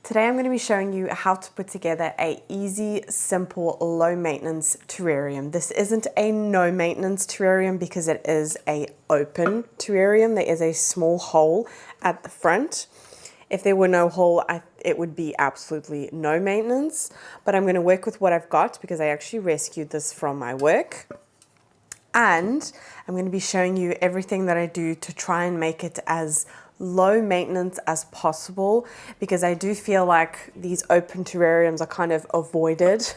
Today I'm going to be showing you how to put together a easy, simple, low maintenance terrarium. This isn't a no maintenance terrarium because it is a open terrarium. There is a small hole at the front. If there were no hole, it would be absolutely no maintenance, but I'm going to work with what I've got because I actually rescued this from my work. And I'm going to be showing you everything that I do to try and make it as low maintenance as possible, because I do feel like these open terrariums are kind of avoided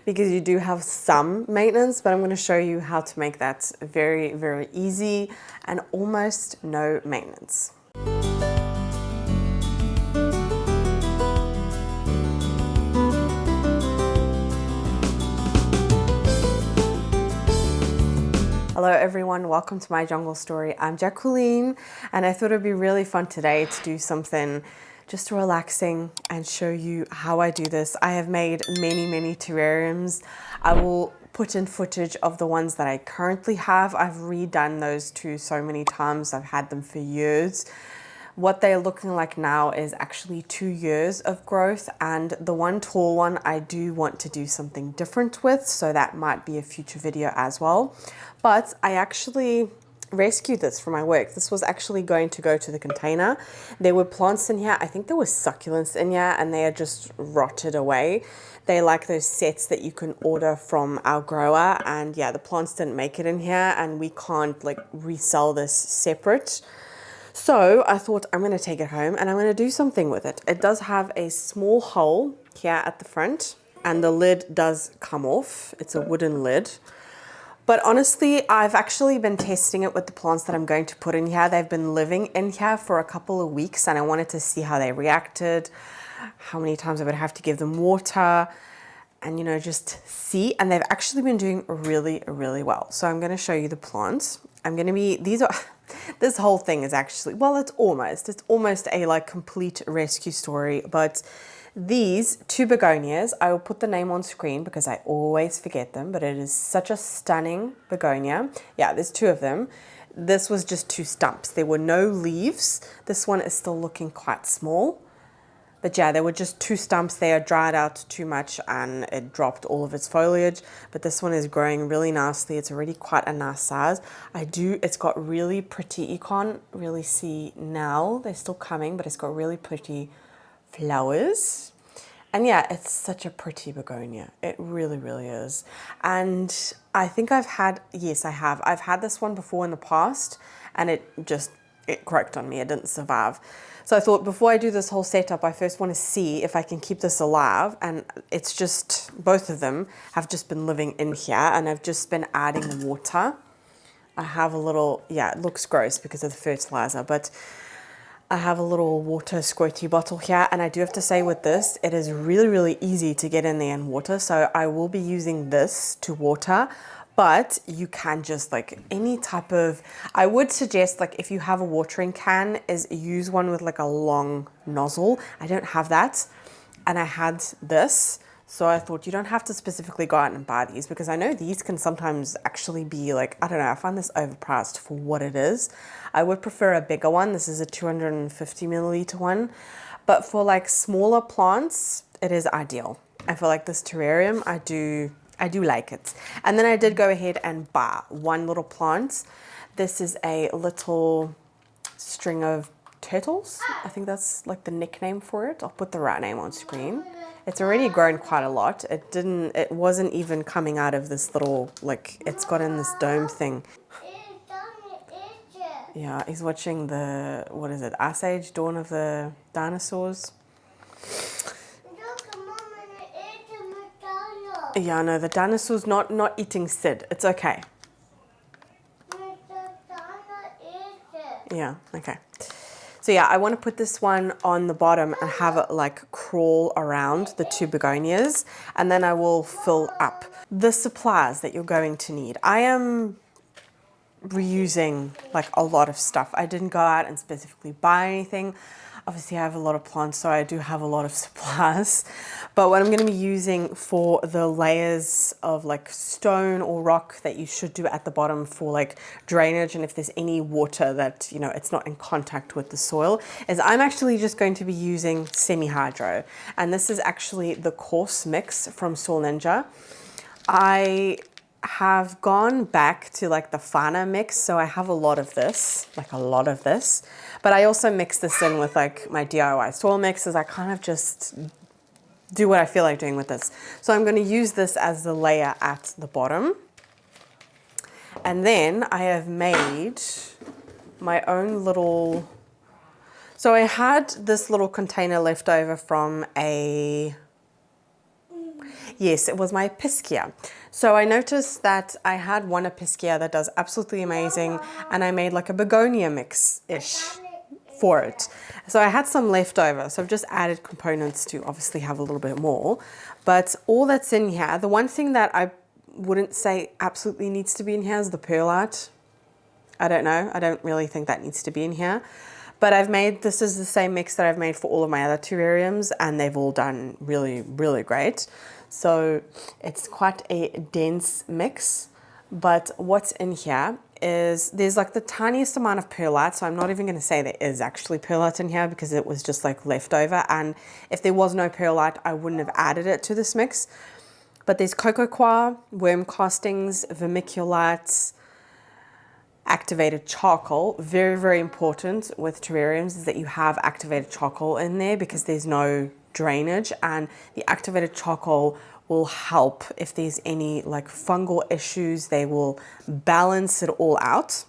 because you do have some maintenance, but I'm going to show you how to make that very, very easy and almost no maintenance. Hello everyone, welcome to my jungle story. I'm Jacqueline and I thought it'd be really fun today to do something just relaxing and show you how I do this. I have made many terrariums. I will put in footage of the ones that I currently have. I've redone those two so many times. I've had them for years. What they're looking like now is actually 2 years of growth, and the one tall one I do want to do something different with, so that might be a future video as well. But I actually rescued this from my work. This was actually going to go to the container. There were plants in here. I think there were succulents in here and they are just rotted away. They like those sets that you can order from our grower, and yeah, the plants didn't make it in here and we can't like resell this separate. So I thought I'm going to take it home and I'm going to do something with it. It does have a small hole here at the front and the lid does come off. It's a wooden lid. But honestly, I've actually been testing it with the plants that I'm going to put in here. They've been living in here for a couple of weeks and I wanted to see how they reacted, how many times I would have to give them water, and just see. And they've actually been doing really well. So I'm going to show you the plants. This whole thing is actually, well, it's almost a like complete rescue story. But these two begonias, I will put the name on screen because I always forget them, but it is such a stunning begonia. Yeah, there's two of them. This was just two stumps. There were no leaves. This one is still looking quite small. But yeah, there were just two stumps there, dried out too much and it dropped all of its foliage. But this one is growing really nicely. It's already quite a nice size. It's got really pretty, you can't really see now, they're still coming, but it's got really pretty flowers. And yeah, it's such a pretty begonia. It really is. And I think I've had this one before in the past and it croaked on me. It didn't survive. So I thought before I do this whole setup, I first want to see if I can keep this alive. And it's just, both of them have just been living in here and I've just been adding water. I have a little, yeah, it looks gross because of the fertilizer, but I have a little water squirty bottle here. And I do have to say with this, it is really easy to get in there and water. So I will be using this to water. But you can just like any type of, I would suggest like if you have a watering can is use one with like a long nozzle. I don't have that and I had this. So I thought you don't have to specifically go out and buy these because I know these can sometimes actually be like, I don't know, I find this overpriced for what it is. I would prefer a bigger one. This is a 250 milliliter one. But for like smaller plants, it is ideal. I feel like this terrarium, I do like it. And then I did go ahead and buy one little plant. This is a little string of turtles. I think that's like the nickname for it. I'll put the right name on screen. It's already grown quite a lot. It wasn't even coming out of this little, like, it's got in this dome thing. Yeah, he's watching the, what is it, Ice Age, Dawn of the Dinosaurs. Yeah, no, the dinosaur's not eating Sid. It's okay. Yeah, okay. So yeah, I want to put this one on the bottom and have it like crawl around the two begonias, and then I will fill up the supplies that you're going to need. I am reusing like a lot of stuff. I didn't go out and specifically buy anything. Obviously I have a lot of plants, so I do have a lot of supplies. But what I'm going to be using for the layers of like stone or rock that you should do at the bottom for like drainage, and if there's any water that, you know, it's not in contact with the soil, is I'm actually just going to be using semi-hydro. And this is actually the coarse mix from Soil Ninja. I have gone back to like the finer mix, so I have a lot of this, but I also mix this in with like my DIY soil mixes. I kind of just do what I feel like doing with this. So I'm going to use this as the layer at the bottom, and then I have made my own little, so I had this little container left over from yes, it was my Piscia. So I noticed that I had one Piscia that does absolutely amazing, and I made like a begonia mix-ish for it. So I had some left over, so I've just added components to obviously have a little bit more. But all that's in here, the one thing that I wouldn't say absolutely needs to be in here is the perlite. I don't know, I don't really think that needs to be in here. But I've made, this is the same mix that I've made for all of my other terrariums, and they've all done really, really great. So it's quite a dense mix, but what's in here is there's like the tiniest amount of perlite. So I'm not even going to say there is actually perlite in here because it was just like leftover. And if there was no perlite, I wouldn't have added it to this mix. But there's cocoa coir, worm castings, vermiculite, activated charcoal. Very, very important with terrariums is that you have activated charcoal in there because there's no drainage, and the activated charcoal will help if there's any like fungal issues. They will balance it all out.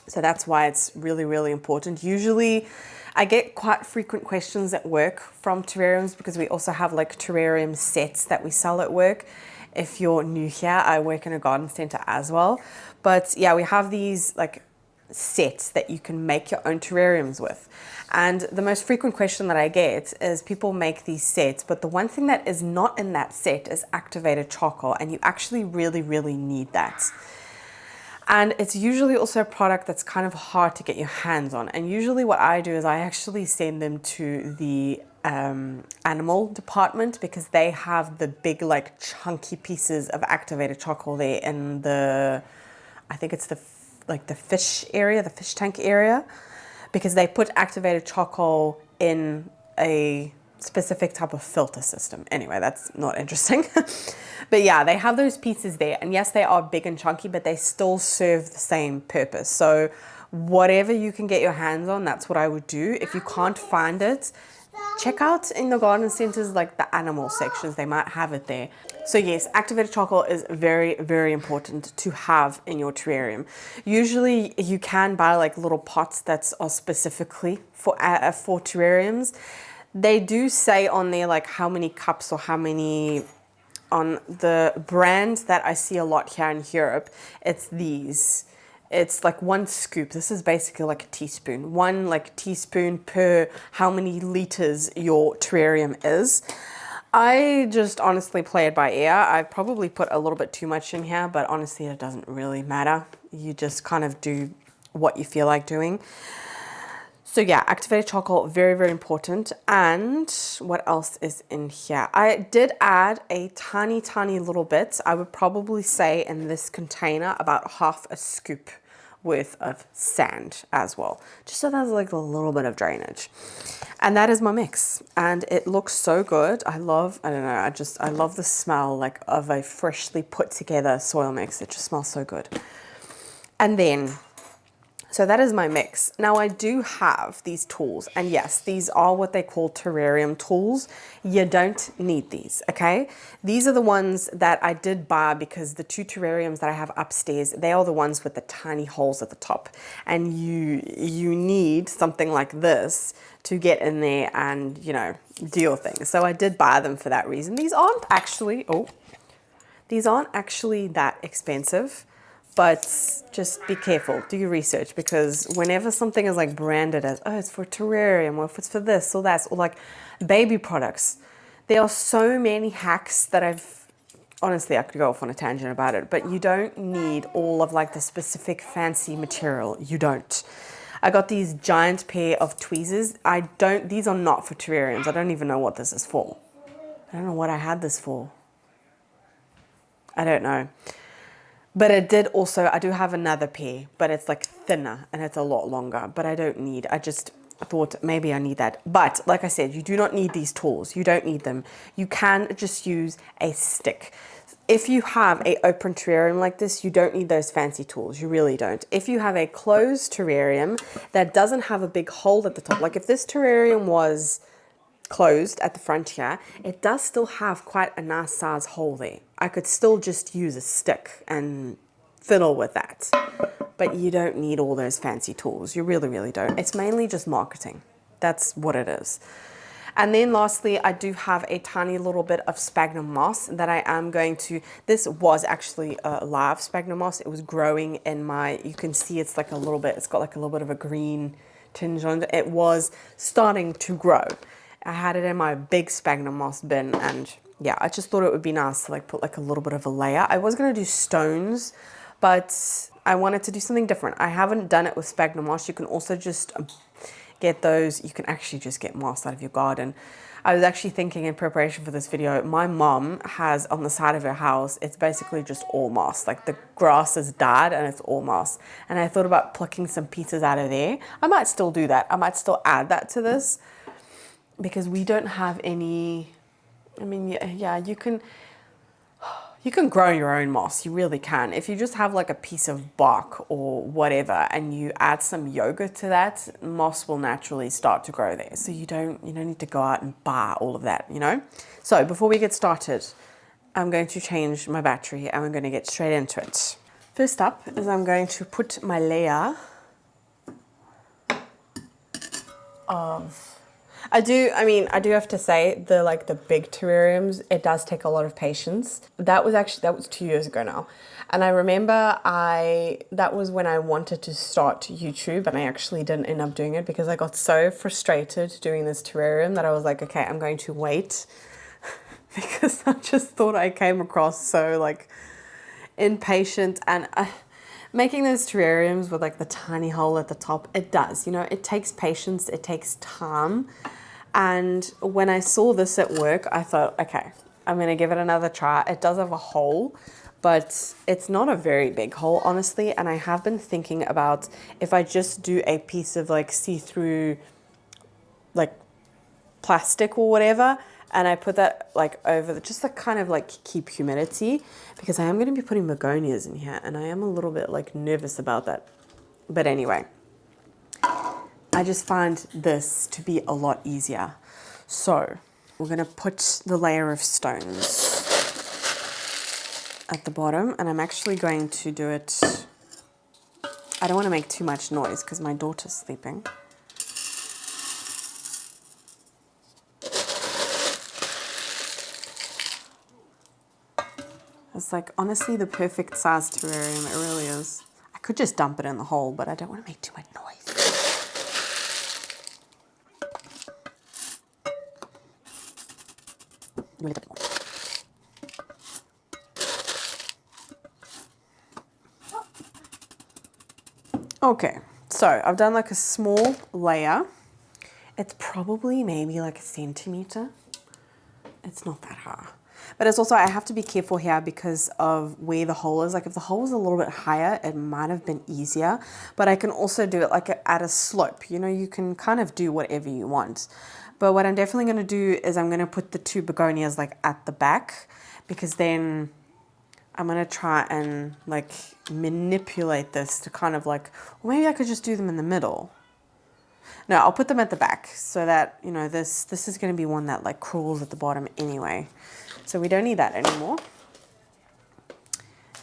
So that's why it's really, really important. Usually I get quite frequent questions at work from terrariums because we also have like terrarium sets that we sell at work. If you're new here, I work in a garden center as well. But yeah, we have these like sets that you can make your own terrariums with. And the most frequent question that I get is people make these sets, but the one thing that is not in that set is activated charcoal, and you actually really, really need that. And it's usually also a product that's kind of hard to get your hands on. And usually what I do is I actually send them to the animal department because they have the big like chunky pieces of activated charcoal there in the, I think it's the fish area, the fish tank area, because they put activated charcoal in a specific type of filter system. Anyway, that's not interesting. But yeah, they have those pieces there, and yes, they are big and chunky, but they still serve the same purpose. So whatever you can get your hands on, that's what I would do. If you can't find it, check out in the garden centers like the animal sections, they might have it there. So yes, activated charcoal is very, very important to have in your terrarium. Usually you can buy like little pots that are specifically for terrariums. They do say on there like how many cups or how many, on the brand that I see a lot here in Europe, it's these. It's like 1 scoop. This is basically like a teaspoon. 1 like teaspoon per how many liters your terrarium is. I just honestly play it by ear. I probably put a little bit too much in here, but honestly it doesn't really matter. You just kind of do what you feel like doing. So yeah, activated charcoal, very, very important. And what else is in here? I did add a tiny, tiny little bit. I would probably say in this container about half a scoop worth of sand as well, just so there's like a little bit of drainage. And that is my mix, and it looks so good. I love the smell like of a freshly put together soil mix. It just smells so good. And then, so that is my mix. Now I do have these tools, and yes, these are what they call terrarium tools. You don't need these, okay? These are the ones that I did buy because the 2 terrariums that I have upstairs, they are the ones with the tiny holes at the top. And you need something like this to get in there and, you know, do your thing. So I did buy them for that reason. These aren't actually that expensive. But just be careful, do your research, because whenever something is like branded as, oh, it's for terrarium, or if it's for this or that, or like baby products, there are so many hacks that honestly, I could go off on a tangent about it, but you don't need all of like the specific fancy material. You don't. I got these giant pair of tweezers. These are not for terrariums. I don't even know what this is for. I don't know what I had this for. I don't know. But it did also, I do have another pair, but it's like thinner and it's a lot longer, but I don't need, I thought maybe I need that. But like I said, you do not need these tools. You don't need them. You can just use a stick. If you have an open terrarium like this, you don't need those fancy tools. You really don't. If you have a closed terrarium that doesn't have a big hole at the top, like if this terrarium was closed at the front here, it does still have quite a nice size hole there. I could still just use a stick and fiddle with that. But you don't need all those fancy tools. You really, really don't. It's mainly just marketing. That's what it is. And then lastly, I do have a tiny little bit of sphagnum moss that I am going to, this was actually a live sphagnum moss. It was growing in my, you can see it's like a little bit, it's got like a little bit of a green tinge on it. It was starting to grow. I had it in my big sphagnum moss bin, and yeah, I just thought it would be nice to like put like a little bit of a layer. I was going to do stones, but I wanted to do something different. I haven't done it with sphagnum moss. You can also just get those. You can actually just get moss out of your garden. I was actually thinking in preparation for this video, my mom has on the side of her house, it's basically just all moss. Like the grass is died and it's all moss. And I thought about plucking some pieces out of there. I might still do that. I might still add that to this because we don't have any, I mean, yeah, you can grow your own moss. You really can. If you just have like a piece of bark or whatever and you add some yogurt to that, moss will naturally start to grow there. So you don't need to go out and buy all of that, you know? So before we get started, I'm going to change my battery and we're going to get straight into it. First up is I'm going to put my layer of, I do have to say the big terrariums, it does take a lot of patience. That was 2 years ago now. And I remember that was when I wanted to start YouTube, and I actually didn't end up doing it because I got so frustrated doing this terrarium that I was like, okay, I'm going to wait because I just thought I came across so like impatient. And making those terrariums with like the tiny hole at the top, it does, it takes patience, it takes time. And when I saw this at work, I thought, okay, I'm going to give it another try. It does have a hole, but it's not a very big hole, honestly. And I have been thinking about if I just do a piece of like see-through like plastic or whatever, and I put that like over just to kind of like keep humidity, because I am going to be putting begonias in here and I am a little bit like nervous about that. But anyway, I just find this to be a lot easier. So we're going to put the layer of stones at the bottom, and I'm actually going to do it, I don't want to make too much noise because my daughter's sleeping. It's like honestly the perfect size terrarium, it really is. I could just dump it in the hole, but I don't want to make too much noise. Okay, so I've done like a small layer. It's probably maybe like a centimeter. It's not that high. But it's also, I have to be careful here because of where the hole is. Like if the hole was a little bit higher, it might have been easier. But I can also do it like at a slope. You can kind of do whatever you want. But what I'm definitely going to do is I'm going to put the two begonias like at the back, because then I'm going to try and like manipulate this to kind of like, or maybe I could just do them in the middle. No, I'll put them at the back so that, this is going to be one that like crawls at the bottom anyway. So we don't need that anymore.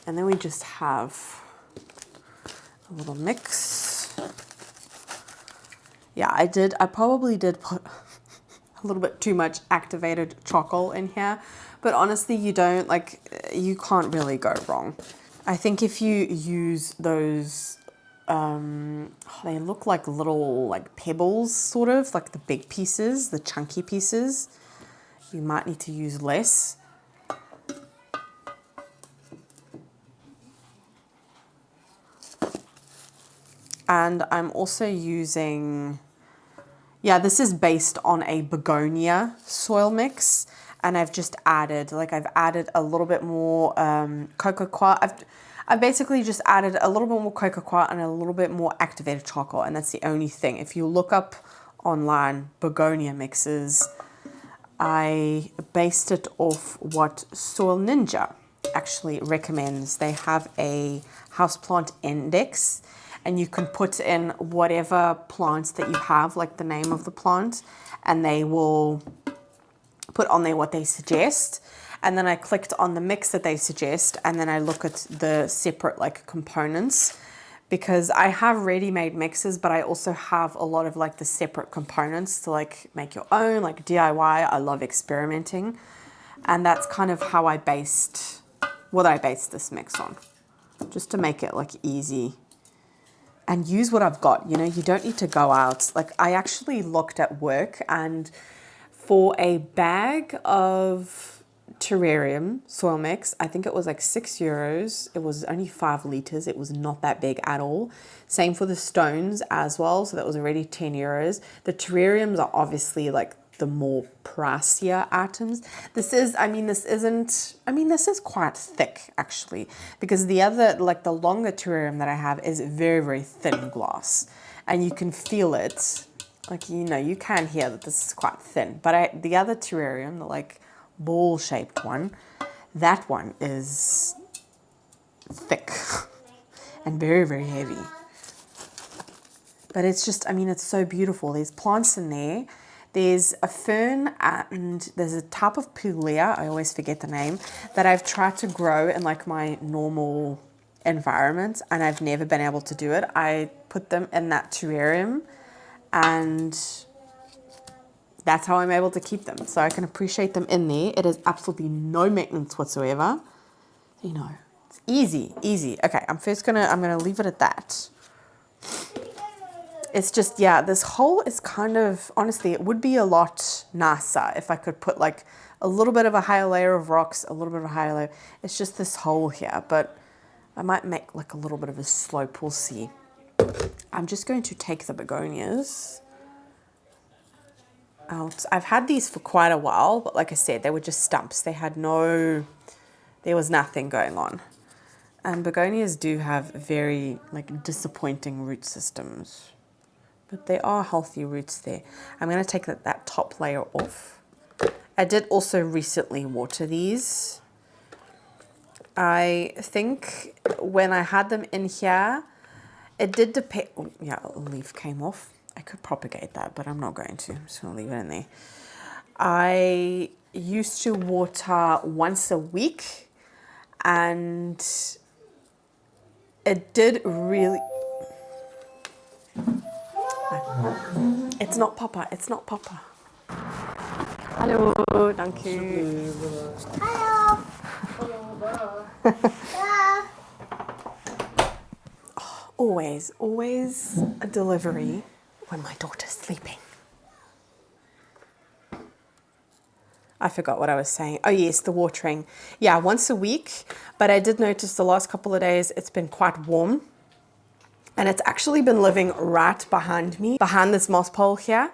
And then we just have a little mix. Yeah, I probably did put a little bit too much activated charcoal in here, but honestly, you can't really go wrong. I think if you use those, they look like little like pebbles, sort of like the big pieces, the chunky pieces. You might need to use less. And I'm also using, yeah, this is based on a begonia soil mix. And I've just added, like I've added a little bit more cocoa coir. I've basically just added a little bit more cocoa coir and a little bit more activated charcoal. And that's the only thing. If you look up online begonia mixes, I based it off what Soil Ninja actually recommends. They have a houseplant index, and you can put in whatever plants that you have, like the name of the plant, and they will put on there what they suggest. And then I clicked on the mix that they suggest, and then I look at the separate like components, because I have ready-made mixes, but I also have a lot of like the separate components to like make your own, like DIY. I love experimenting. And that's kind of how I based this mix on, just to make it like easy and use what I've got. You know, you don't need to go out. Like I actually looked at work, and for a bag of Terrarium soil mix, I think it was like €6. It was only 5 liters. It was not that big at all. Same for the stones as well. So that was already €10. The Terrariums are obviously like the more pricier items. This is quite thick actually, because the other, like the longer Terrarium that I have is very, very thin glass, and you can feel it. Like, you know, you can hear that this is quite thin, but the other Terrarium, the like ball shaped one, that one is thick and very, very heavy. But it's just, I mean, it's so beautiful. There's plants in there. There's a fern, and there's a type of Puglia, I always forget the name, that I've tried to grow in like my normal environment, and I've never been able to do it. I put them in that Terrarium, and that's how I'm able to keep them. So I can appreciate them in there. It is absolutely no maintenance whatsoever. You know, it's easy, easy. Okay, I'm gonna leave it at that. It's just, yeah, this hole is kind of, honestly, it would be a lot nicer if I could put like a little bit of a higher layer of rocks, a little bit of a higher layer. It's just this hole here, but I might make like a little bit of a slope, we'll see. I'm just going to take the begonias out. I've had these for quite a while, but like I said, they were just stumps. There was nothing going on. And begonias do have very like disappointing root systems, but they are healthy roots there. I'm going to take that top layer off. I did also recently water these. I think when I had them in here, it did depend. Oh, yeah, a leaf came off. I could propagate that, but I'm not going to. I'm just going to leave it in there. I used to water once a week, and it did really... It's not Papa. It's not Papa. Hallo, dank u. Hallo. Always a delivery when my daughter's sleeping. I forgot what I was saying. Oh yes, the watering. Yeah, once a week, but I did notice the last couple of days it's been quite warm. And it's actually been living right behind me, behind this moss pole here.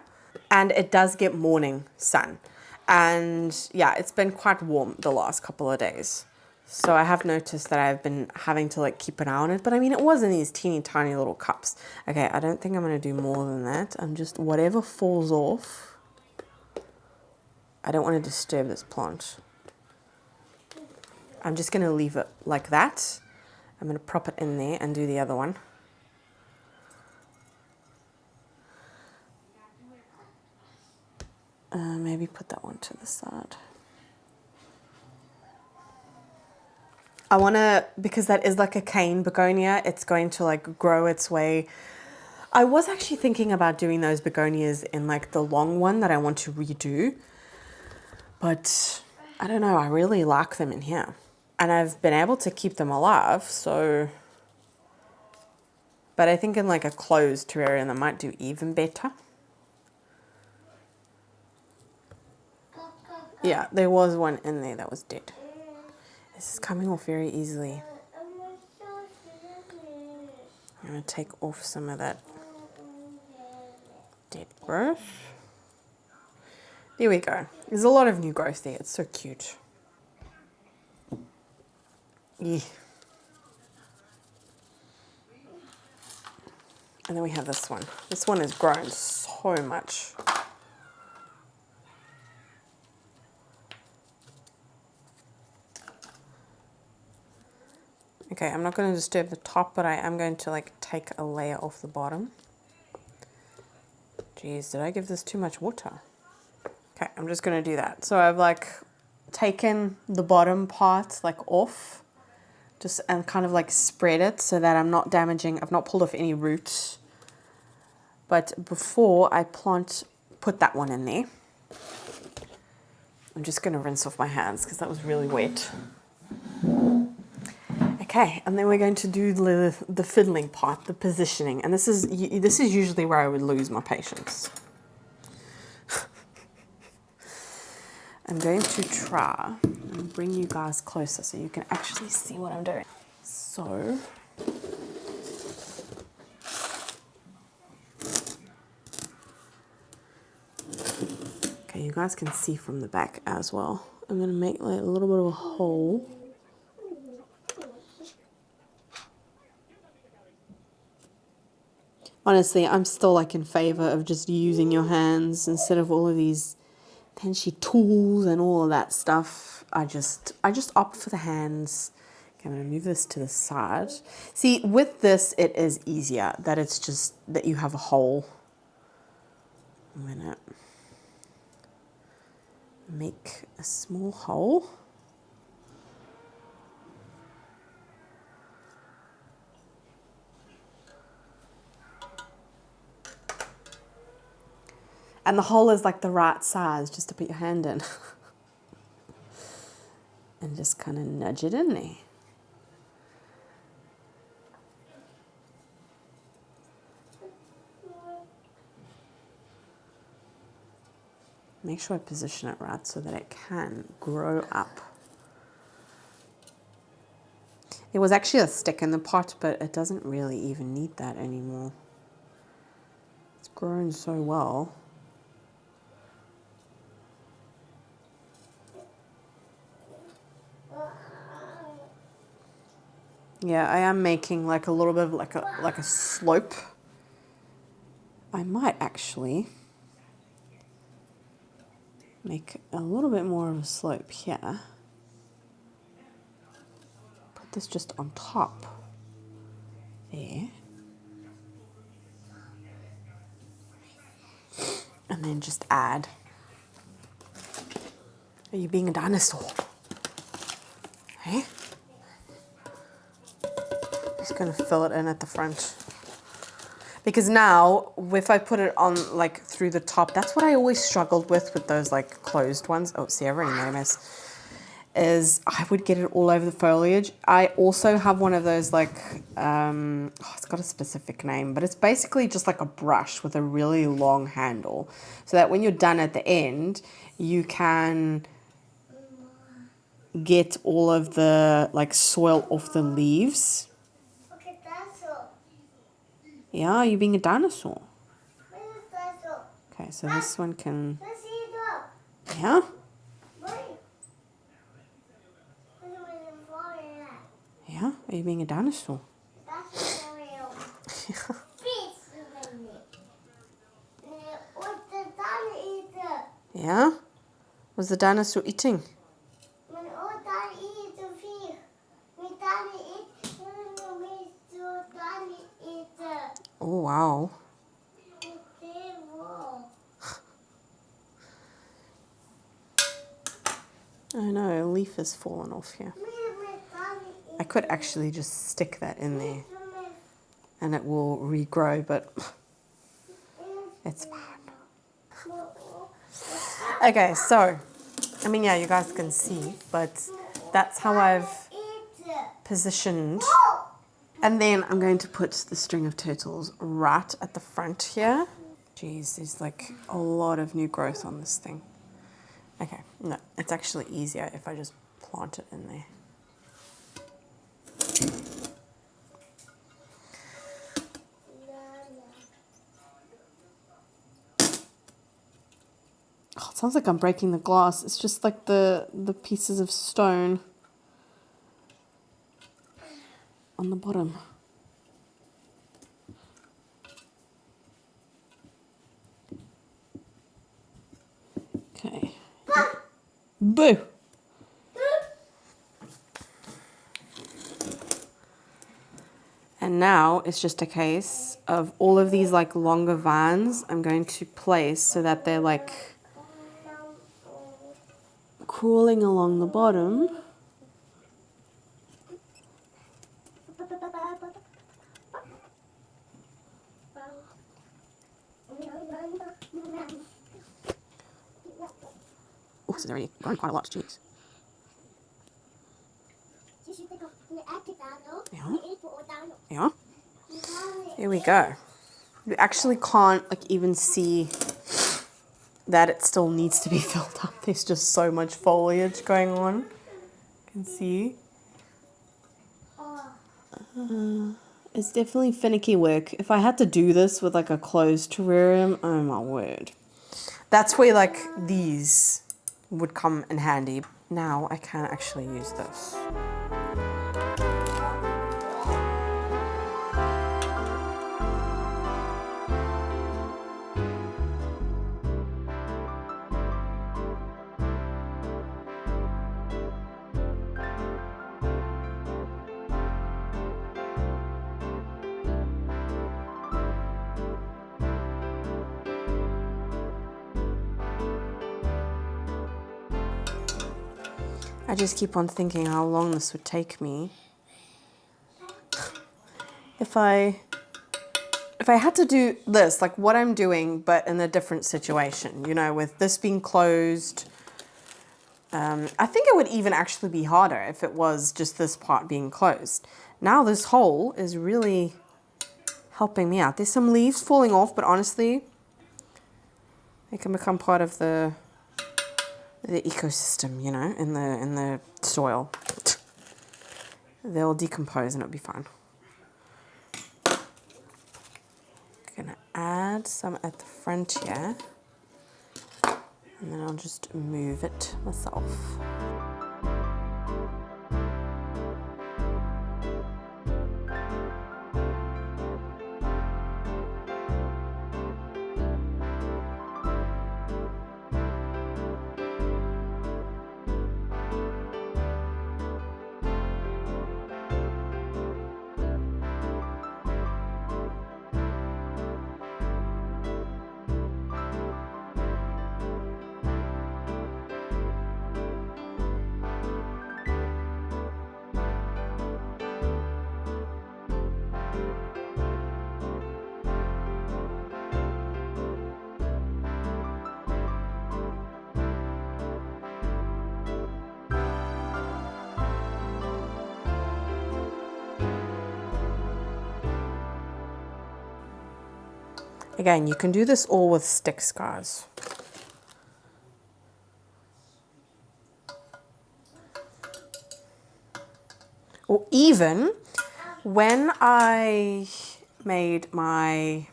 And it does get morning sun. And yeah, it's been quite warm the last couple of days. So I have noticed that I've been having to like keep an eye on it. But I mean, it was in these teeny tiny little cups. Okay, I don't think I'm going to do more than that. I'm just, whatever falls off, I don't want to disturb this plant. I'm just going to leave it like that. I'm going to prop it in there and do the other one. Maybe put that one to the side. I want to, because that is like a cane begonia, it's going to like grow its way. I was actually thinking about doing those begonias in like the long one that I want to redo. But I don't know, I really like them in here. And I've been able to keep them alive, so... But I think in like a closed terrarium, they might do even better. Yeah, there was one in there that was dead. This is coming off very easily. I'm going to take off some of that dead growth. There we go. There's a lot of new growth there. It's so cute. Yeah. And then we have this one. This one has grown so much. Okay, I'm not going to disturb the top, but I am going to like take a layer off the bottom. Jeez, did I give this too much water? Okay, I'm just going to do that. So I've like taken the bottom part like off, just and kind of like spread it so that I'm not damaging, I've not pulled off any roots. But before I put that one in there, I'm just going to rinse off my hands because that was really wet. Okay, and then we're going to do the fiddling part, the positioning. And this is usually where I would lose my patience. I'm going to try and bring you guys closer so you can actually see what I'm doing. So, okay, you guys can see from the back as well. I'm going to make like a little bit of a hole. Honestly, I'm still like in favor of just using your hands instead of all of these fancy tools and all of that stuff. I just opt for the hands. Okay, I'm going to move this to the side. See, with this, it is easier that it's just that you have a hole. I'm going to make a small hole. And the hole is like the right size just to put your hand in. And just kind of nudge it in there. Make sure I position it right so that it can grow up. There was actually a stick in the pot, but it doesn't really even need that anymore. It's grown so well. Yeah, I am making like a little bit of like a slope. I might actually make a little bit more of a slope here. Put this just on top there. And then just add. Are you being a dinosaur? Hey? Just gonna fill it in at the front. Because now, if I put it on like through the top, that's what I always struggled with those like closed ones. Oh, see, I already made a mess. Is I would get it all over the foliage. I also have one of those like, it's got a specific name, but it's basically just like a brush with a really long handle. So that when you're done at the end, you can get all of the like soil off the leaves. Yeah, you're being a dinosaur. Okay, so this one can... Yeah? Yeah? Are you being a dinosaur? Yeah? What's the dinosaur eating? Oh, wow. I know, a leaf has fallen off here. I could actually just stick that in there and it will regrow, but it's fine. Okay, so, I mean, yeah, you guys can see, but that's how I've positioned. And then I'm going to put the string of turtles right at the front here. Jeez, there's like a lot of new growth on this thing. Okay, no, it's actually easier if I just plant it in there. It sounds like I'm breaking the glass. It's just like the pieces of stone on the bottom. Okay. Boo! And now it's just a case of all of these like longer vines I'm going to place so that they're like crawling along the bottom. Oh, this is already grown quite a lot, jeez. Yeah. Yeah. Here we go. You actually can't like even see that it still needs to be filled up. There's just so much foliage going on. You can see. It's definitely finicky work. If I had to do this with like a closed terrarium, oh my word. That's where like these would come in handy. Now I can actually use this. I just keep on thinking how long this would take me if I had to do this, like what I'm doing, but in a different situation, you know, with this being closed. I think it would even actually be harder if it was just this part being closed. Now this hole is really helping me out. There's some leaves falling off, but honestly, they can become part of the ecosystem, you know, in the soil. They'll decompose and it'll be fine. Gonna add some at the front here, and then I'll just move it myself. Again, you can do this all with sticks, guys. Or even when I made one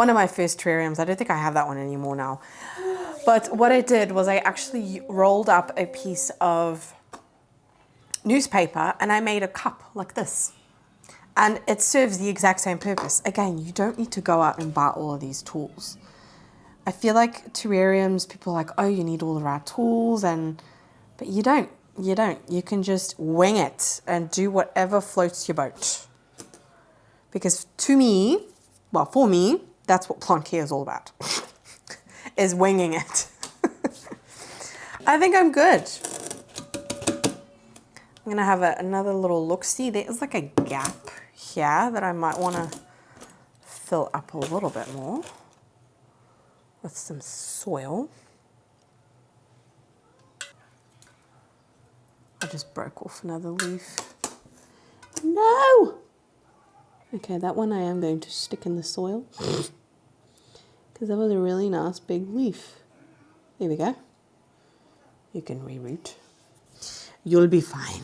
of my first terrariums, I don't think I have that one anymore now. But what I did was I actually rolled up a piece of newspaper and I made a cup like this. And it serves the exact same purpose. Again, you don't need to go out and buy all of these tools. I feel like terrariums, people are like, oh, you need all the right tools, but you don't. You don't. You can just wing it and do whatever floats your boat. Because to me, well, for me, that's what plantcare is all about, is winging it. I think I'm good. I'm gonna have another little look-see. There's like a gap here that I might want to fill up a little bit more with some soil. I just broke off another leaf. No! Okay, that one I am going to stick in the soil because that was a really nice big leaf. There we go. You can reroot. You'll be fine.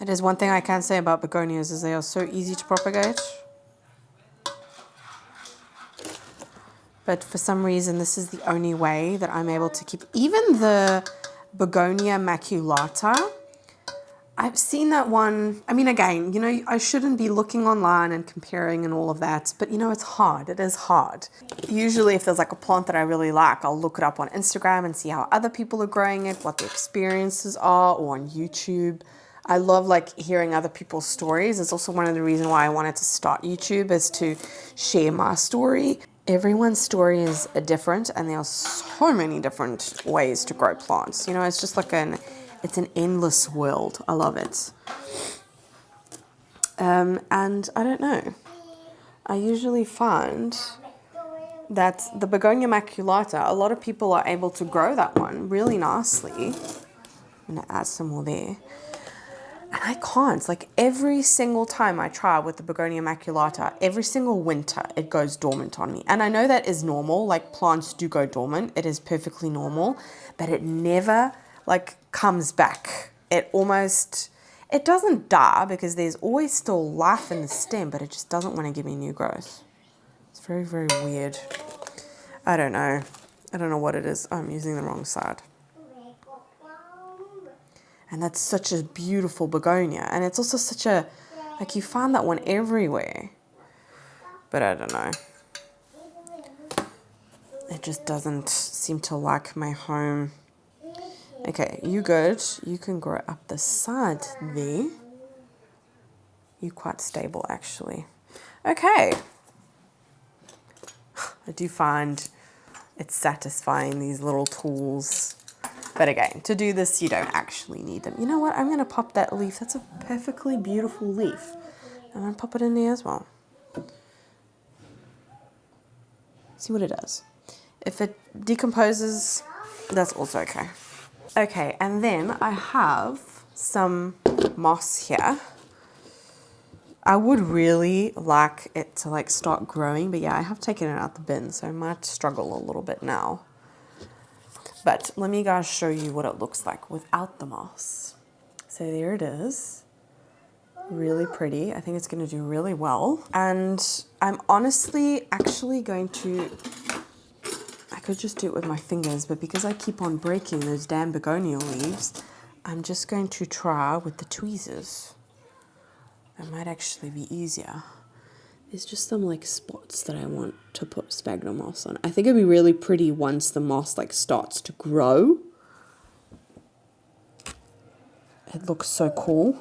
It is one thing I can say about begonias is they are so easy to propagate. but for some reason this is the only way that I'm able to keep, even the Begonia maculata, I've seen that one. I mean, again, you know, I shouldn't be looking online and comparing and all of that, but you know, it's hard. It is hard. Usually if there's like a plant that I really like, I'll look it up on Instagram and see how other people are growing it, what the experiences are, or on YouTube. I love like hearing other people's stories. It's also one of the reasons why I wanted to start YouTube, is to share my story. Everyone's story is different, and there are so many different ways to grow plants. You know, it's just like it's an endless world. I love it. And I don't know. I usually find that the Begonia maculata, a lot of people are able to grow that one really nicely. I'm going to add some more there. And I can't. Like every single time I try with the Begonia maculata, every single winter it goes dormant on me. And I know that is normal. Like plants do go dormant. It is perfectly normal. But it never like comes back. It doesn't die because there's always still life in the stem, but it just doesn't want to give me new growth. It's very, very weird. I don't know. I don't know what it is. Oh, I'm using the wrong side. And that's such a beautiful begonia. And it's also such a, like you find that one everywhere. But I don't know. It just doesn't seem to like my home. Okay, you good. You can grow up the side there. You're quite stable actually. Okay. I do find it's satisfying, these little tools. But again, to do this, you don't actually need them. You know what? I'm going to pop that leaf. That's a perfectly beautiful leaf. I'm going to pop it in there as well. See what it does. If it decomposes, that's also okay. Okay, and then I have some moss here. I would really like it to like start growing, but yeah, I have taken it out the bin, so I might struggle a little bit now. But let me guys show you what it looks like without the moss. So there it is. Really pretty. I think it's going to do really well. And I'm honestly actually going to, I could just do it with my fingers, but because I keep on breaking those damn begonia leaves, I'm just going to try with the tweezers. That might actually be easier. There's just some like spots that I want to put sphagnum moss on. I think it'd be really pretty once the moss like starts to grow. It looks so cool.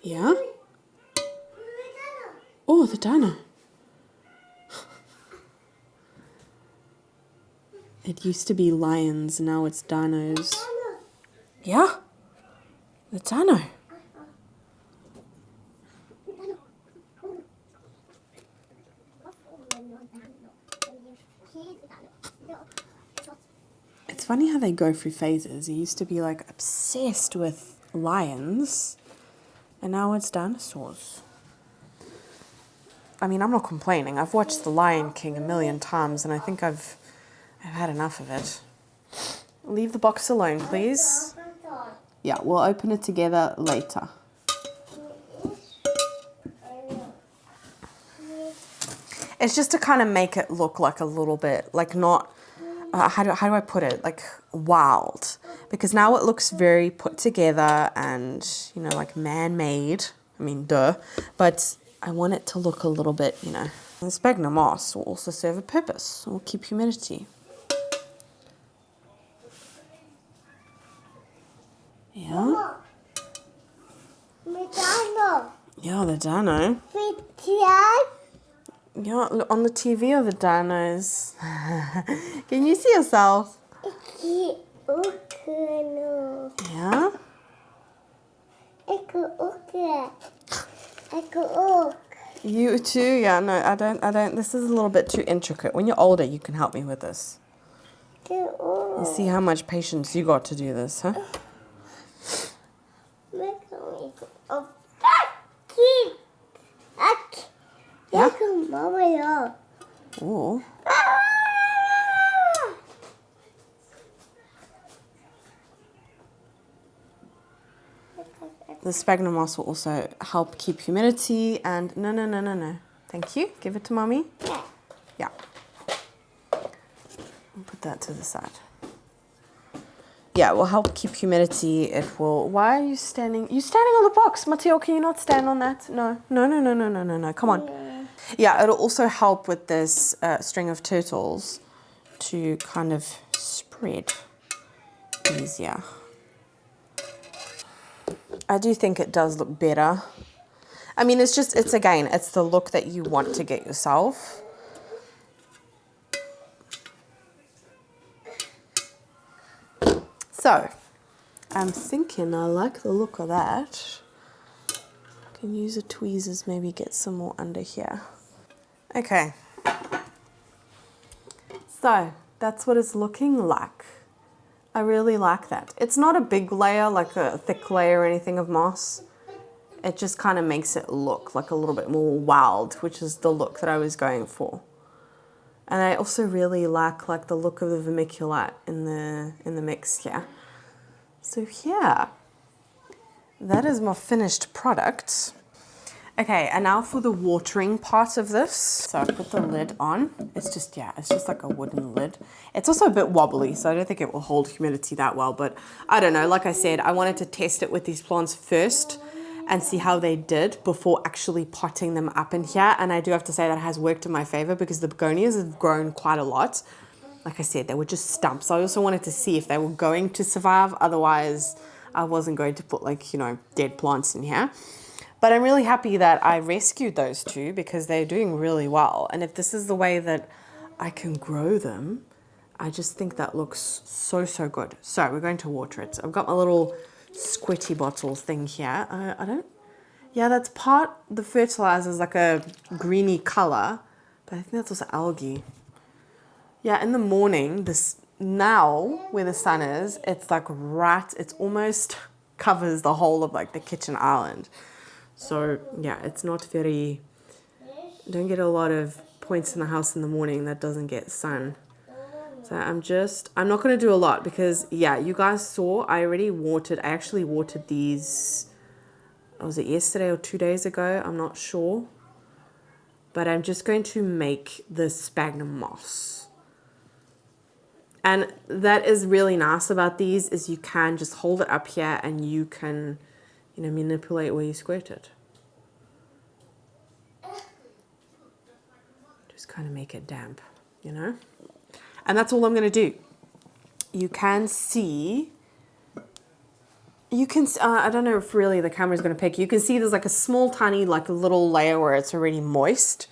Yeah? Oh, the dino. It used to be lions, now it's dinos. Yeah? The dino. It's funny how they go through phases. He used to be like obsessed with lions, and now it's dinosaurs. I mean, I'm not complaining. I've watched The Lion King a million times, and I think I've had enough of it. Leave the box alone, please. Yeah, we'll open it together later. It's just to kind of make it look like a little bit, like not, how do I put it? Like wild. Because now it looks very put together and, you know, like man-made. I mean, duh. But I want it to look a little bit, you know. And sphagnum moss will also serve a purpose. It will keep humidity. Yeah. Yeah, the dino. Yeah, look on the TV are the dinos. Can you see yourself? Yeah? You too? Yeah, no, I don't. This is a little bit too intricate. When you're older, you can help me with this. You see how much patience you got to do this, huh? Yeah? Ooh. the sphagnum moss will also help keep humidity and no. Thank you. Give it to mommy. Yeah. I'll put that to the side. Yeah, it will help keep humidity. It will. Why are you standing? You're standing on the box, Matteo. Can you not stand on that? No. Come on. Yeah, it'll also help with this string of turtles to kind of spread easier. I do think it does look better. I mean, it's the look that you want to get yourself. So, I'm thinking I like the look of that. I can use the tweezers, maybe get some more under here. Okay. So, that's what it's looking like. I really like that. It's not a big layer, like a thick layer or anything of moss. It just kind of makes it look like a little bit more wild, which is the look that I was going for. And I also really like the look of the vermiculite in the mix here. So yeah, that is my finished product. Okay, and now for the watering part of this. So I put the lid on. It's just like a wooden lid. It's also a bit wobbly, so I don't think it will hold humidity that well, but I don't know. Like I said, I wanted to test it with these plants first and see how they did before actually potting them up in here. And I do have to say that has worked in my favor because the begonias have grown quite a lot. Like I said, they were just stumps. I also wanted to see if they were going to survive. Otherwise, I wasn't going to put dead plants in here. But I'm really happy that I rescued those two because they're doing really well. And if this is the way that I can grow them, I just think that looks so good. So we're going to water it. So I've got my little squirty bottle thing here. Yeah, that's the fertilizer is like a greeny color, but I think that's also algae. Yeah, in the morning, now where the sun is, it's it almost covers the whole of the kitchen island. So yeah, it's not don't get a lot of points in the house in the morning that doesn't get sun. So I'm not going to do a lot because, yeah, you guys saw I actually watered these, was it yesterday or 2 days ago? I'm not sure. But I'm just going to make the sphagnum moss. And that is really nice about these is you can just hold it up here and you can, manipulate where you squirt it. Just kind of make it damp, And that's all I'm going to do. You can see, I don't know if really the camera's going to pick. You can see there's a small, tiny, a little layer where it's already moist.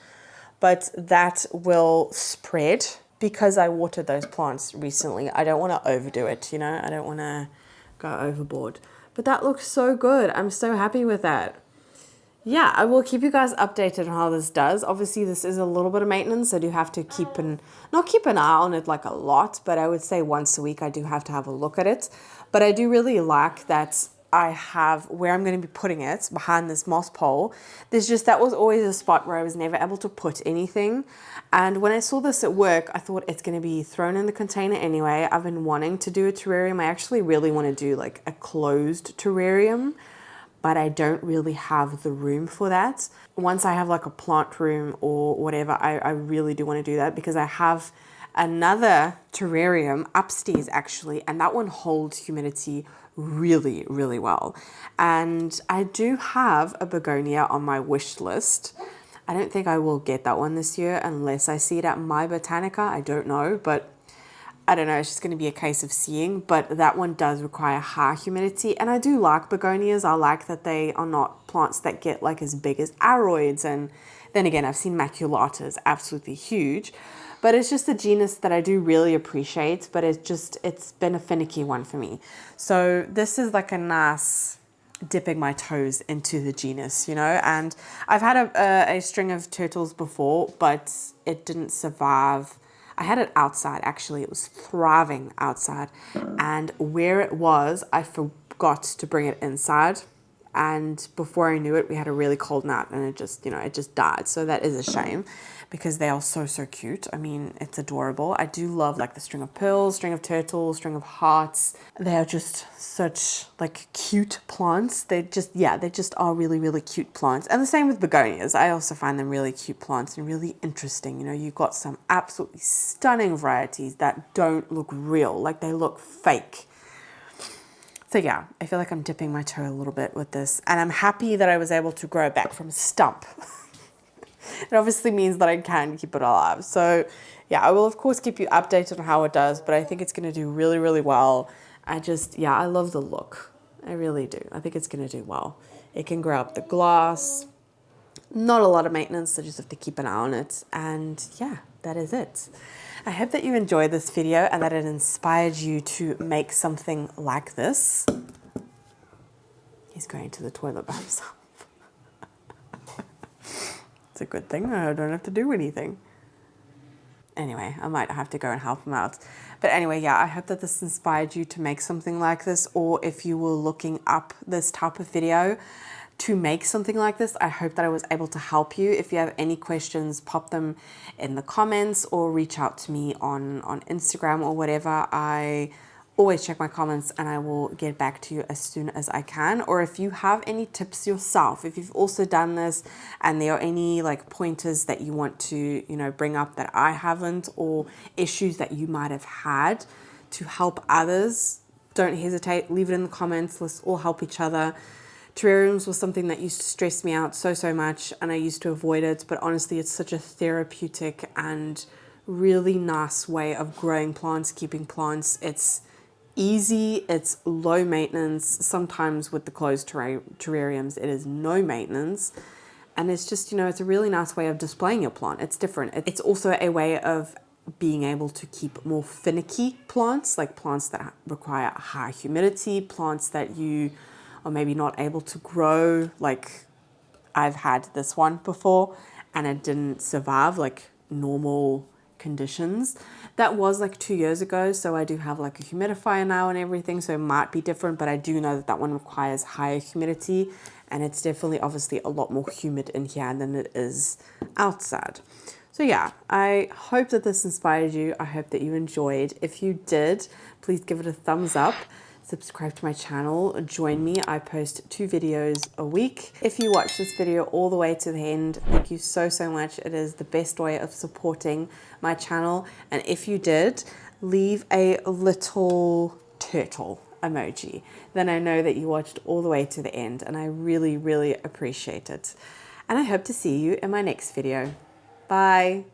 But that will spread because I watered those plants recently. I don't want to overdo it, I don't want to go overboard. But that looks so good. I'm so happy with that. Yeah, I will keep you guys updated on how this does. Obviously, this is a little bit of maintenance. I do have to not keep an eye on it a lot, but I would say once a week I do have to have a look at it. But I do really like that I have where I'm going to be putting it behind this moss pole. That was always a spot where I was never able to put anything. And when I saw this at work, I thought it's going to be thrown in the container anyway. I've been wanting to do a terrarium. I actually really want to do a closed terrarium, but I don't really have the room for that. Once I have a plant room or whatever, I really do want to do that because I have another terrarium upstairs actually, and that one holds humidity really, really well. And I do have a begonia on my wish list. I don't think I will get that one this year unless I see it at My Botanica. I don't know, but I don't know. It's just going to be a case of seeing. But that one does require high humidity. And I do like begonias. I like that they are not plants that get as big as aroids. And then again, I've seen maculatas, absolutely huge. But it's just a genus that I do really appreciate, but it's been a finicky one for me. So this is a nice dipping my toes into the genus, and I've had a string of turtles before, but it didn't survive. I had it outside, actually. It was thriving outside, and where it was, I forgot to bring it inside. and before I knew it, we had a really cold night and it just, you know, it just died. So that is a shame because they are so, so cute. I mean, it's adorable. I do love like the string of pearls, string of turtles, string of hearts. They are just such like cute plants. They just, yeah, they just are really, really cute plants. And the same with begonias. I also find them really cute plants and really interesting. You know, you've got some absolutely stunning varieties that don't look real, like they look fake. So yeah, I feel like I'm dipping my toe a little bit with this, and I'm happy that I was able to grow it back from a stump. It obviously means that I can keep it alive. So yeah, I will of course keep you updated on how it does, but I think it's gonna do really, really well. Yeah, I love the look. I really do. I think it's gonna do well. It can grow up the glass. Not a lot of maintenance, so just have to keep an eye on it. And yeah, that is it. I hope that you enjoyed this video and that it inspired you to make something like this. He's going to the toilet by himself. It's a good thing, I don't have to do anything. Anyway, I might have to go and help him out. But anyway, yeah, I hope that this inspired you to make something like this, or if you were looking up this type of video to make something like this, I hope that I was able to help you. If you have any questions, pop them in the comments or reach out to me on Instagram or whatever. I always check my comments and I will get back to you as soon as I can. Or if you have any tips yourself, if you've also done this and there are any like pointers that you want to, you know, bring up that I haven't, or issues that you might have had to help others, don't hesitate, leave it in the comments. Let's all help each other. Terrariums was something that used to stress me out so much, and I used to avoid it, but honestly it's such a therapeutic and really nice way of growing plants, keeping plants. It's easy, it's low maintenance. Sometimes with the closed terrariums it is no maintenance, and it's just, you know, it's a really nice way of displaying your plant. It's different. It's also a way of being able to keep more finicky plants, like plants that require high humidity, plants that you are maybe not able to grow. Like I've had this one before and it didn't survive like normal conditions. That was like 2 years ago, so I do have like a humidifier now and everything, so it might be different, but I do know that that one requires higher humidity, and it's definitely obviously a lot more humid in here than it is outside. So yeah, I hope that this inspired you. I hope that you enjoyed. If you did, please give it a thumbs up. Subscribe to my channel, join me. I post 2 videos a week. If you watch this video all the way to the end, thank you so much. It is the best way of supporting my channel. And if you did, leave a little turtle emoji. Then I know that you watched all the way to the end, and I really appreciate it. And I hope to see you in my next video. Bye.